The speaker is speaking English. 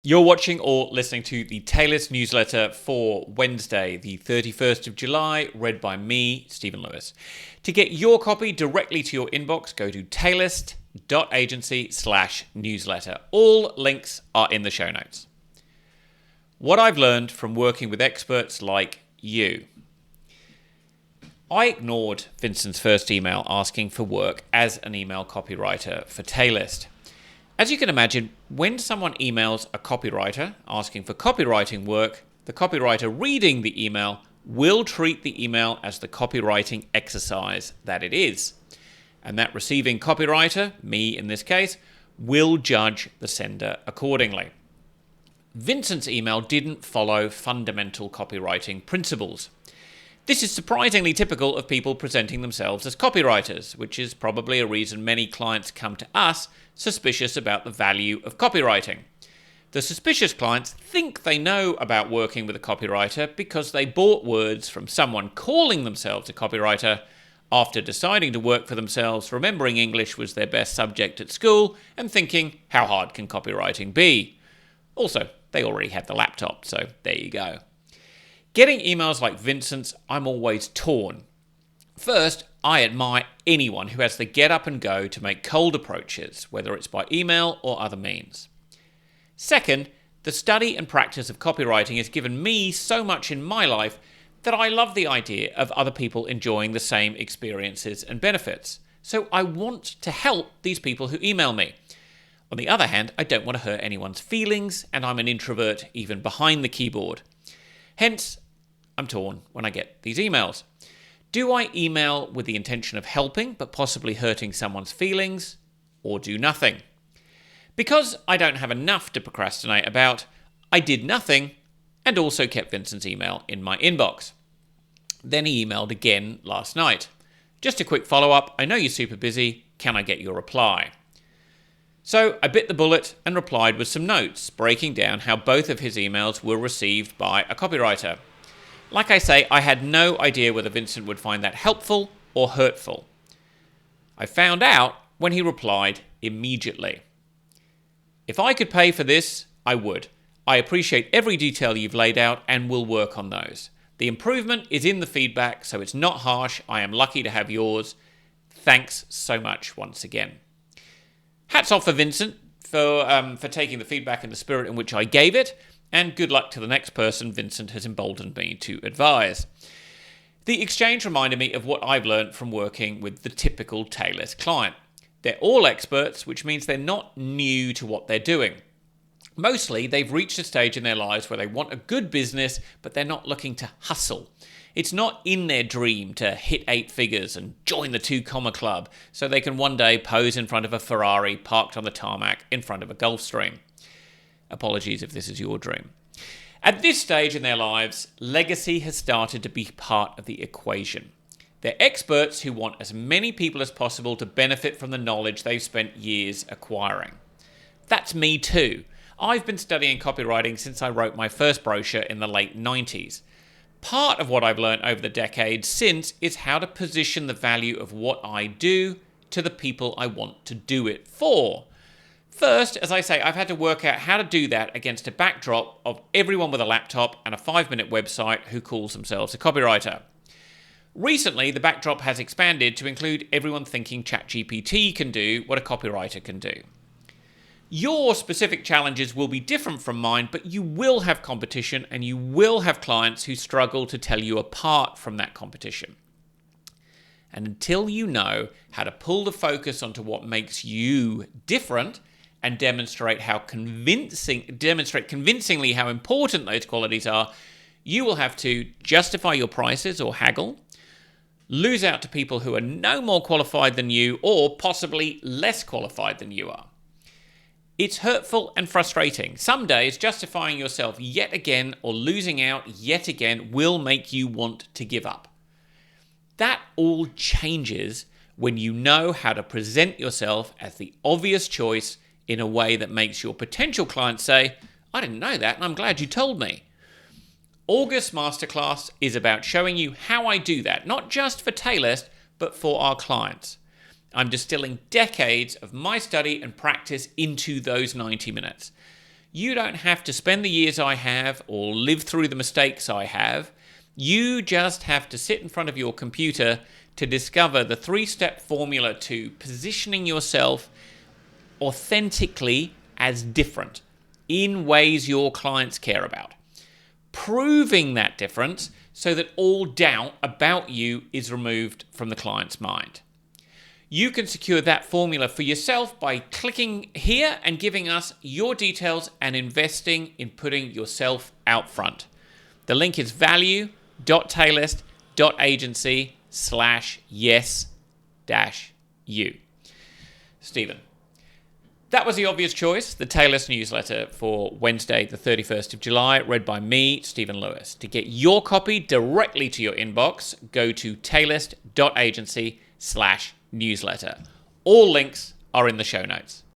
You're watching or listening to the Taylist newsletter for Wednesday, the 31st of July, read by me, Stephen Lewis. To get your copy directly to your inbox, go to taylist.agency/newsletter. All links are in the show notes. What I've learned from working with experts like you. I ignored Vincent's first email asking for work as an email copywriter for Taylist. As you can imagine, when someone emails a copywriter asking for copywriting work, the copywriter reading the email will treat the email as the copywriting exercise that it is. And that receiving copywriter, me in this case, will judge the sender accordingly. Vincent's email didn't follow fundamental copywriting principles. This is surprisingly typical of people presenting themselves as copywriters, which is probably a reason many clients come to us suspicious about the value of copywriting. The suspicious clients think they know about working with a copywriter because they bought words from someone calling themselves a copywriter after deciding to work for themselves, remembering English was their best subject at school, and thinking, how hard can copywriting be? Also, they already had the laptop, so there you go. Getting emails like Vincent's, I'm always torn. First, I admire anyone who has the get up and go to make cold approaches, whether it's by email or other means. Second, the study and practice of copywriting has given me so much in my life that I love the idea of other people enjoying the same experiences and benefits. So I want to help these people who email me. On the other hand, I don't want to hurt anyone's feelings, and I'm an introvert even behind the keyboard. Hence, I'm torn when I get these emails. Do I email with the intention of helping but possibly hurting someone's feelings, or do nothing? Because I don't have enough to procrastinate about, I did nothing and also kept Vincent's email in my inbox. Then he emailed again last night. Just a quick follow-up, I know you're super busy, can I get your reply? So I bit the bullet and replied with some notes, breaking down how both of his emails were received by a copywriter. Like I say, I had no idea whether Vincent would find that helpful or hurtful. I found out when he replied immediately. If I could pay for this, I would. I appreciate every detail you've laid out and will work on those. The improvement is in the feedback, so it's not harsh. I am lucky to have yours. Thanks so much once again. Hats off for Vincent for taking the feedback in the spirit in which I gave it, and good luck to the next person Vincent has emboldened me to advise. The exchange reminded me of what I've learned from working with the typical Taylist client. They're all experts, which means they're not new to what they're doing. Mostly, they've reached a stage in their lives where they want a good business, but they're not looking to hustle. It's not in their dream to hit 8 figures and join the 2 comma club so they can one day pose in front of a Ferrari parked on the tarmac in front of a Gulfstream. Apologies if this is your dream. At this stage in their lives, legacy has started to be part of the equation. They're experts who want as many people as possible to benefit from the knowledge they've spent years acquiring. That's me too. I've been studying copywriting since I wrote my first brochure in the late 90s. Part of what I've learned over the decades since is how to position the value of what I do to the people I want to do it for. First, as I say, I've had to work out how to do that against a backdrop of everyone with a laptop and a 5-minute website who calls themselves a copywriter. Recently, the backdrop has expanded to include everyone thinking ChatGPT can do what a copywriter can do. Your specific challenges will be different from mine, but you will have competition and you will have clients who struggle to tell you apart from that competition. And until you know how to pull the focus onto what makes you different and demonstrate convincingly how important those qualities are, you will have to justify your prices or haggle, lose out to people who are no more qualified than you or possibly less qualified than you are. It's hurtful and frustrating. Some days, justifying yourself yet again or losing out yet again will make you want to give up. That all changes when you know how to present yourself as the obvious choice in a way that makes your potential clients say, I didn't know that and I'm glad you told me. August Masterclass is about showing you how I do that, not just for Taylist, but for our clients. I'm distilling decades of my study and practice into those 90 minutes. You don't have to spend the years I have or live through the mistakes I have. You just have to sit in front of your computer to discover the 3-step formula to positioning yourself authentically as different in ways your clients care about. Proving that difference so that all doubt about you is removed from the client's mind. You can secure that formula for yourself by clicking here and giving us your details and investing in putting yourself out front. The link is value.taylist.agency/yes-u. Stephen. That was the obvious choice, the Taylist newsletter for Wednesday, the 31st of July, read by me, Stephen Lewis. To get your copy directly to your inbox, go to taylist.agency/newsletter. All links are in the show notes.